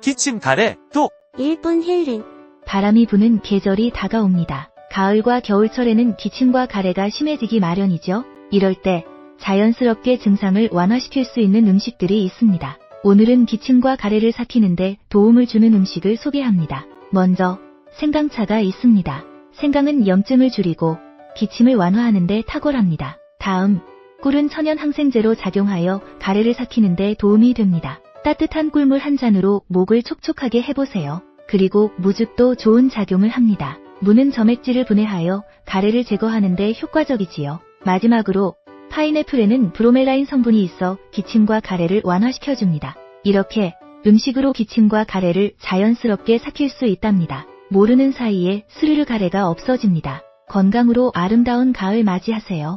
기침 가래 톡. 1분 힐링. 바람이 부는 계절이 다가옵니다. 가을과 겨울철에는 기침과 가래가 심해지기 마련이죠. 이럴 때 자연스럽게 증상을 완화시킬 수 있는 음식들이 있습니다. 오늘은 기침과 가래를 삭히는데 도움을 주는 음식을 소개합니다. 먼저 생강차가 있습니다. 생강은 염증을 줄이고 기침을 완화하는데 탁월합니다. 다음, 꿀은 천연 항생제로 작용하여 가래를 삭히는데 도움이 됩니다. 따뜻한 꿀물 한 잔으로 목을 촉촉하게 해보세요. 그리고 무즙도 좋은 작용을 합니다. 무는 점액질을 분해하여 가래를 제거하는데 효과적이지요. 마지막으로 파인애플에는 브로멜라인 성분이 있어 기침과 가래를 완화시켜줍니다. 이렇게 음식으로 기침과 가래를 자연스럽게 삭힐 수 있답니다. 모르는 사이에 스르르 가래가 없어집니다. 건강으로 아름다운 가을 맞이하세요.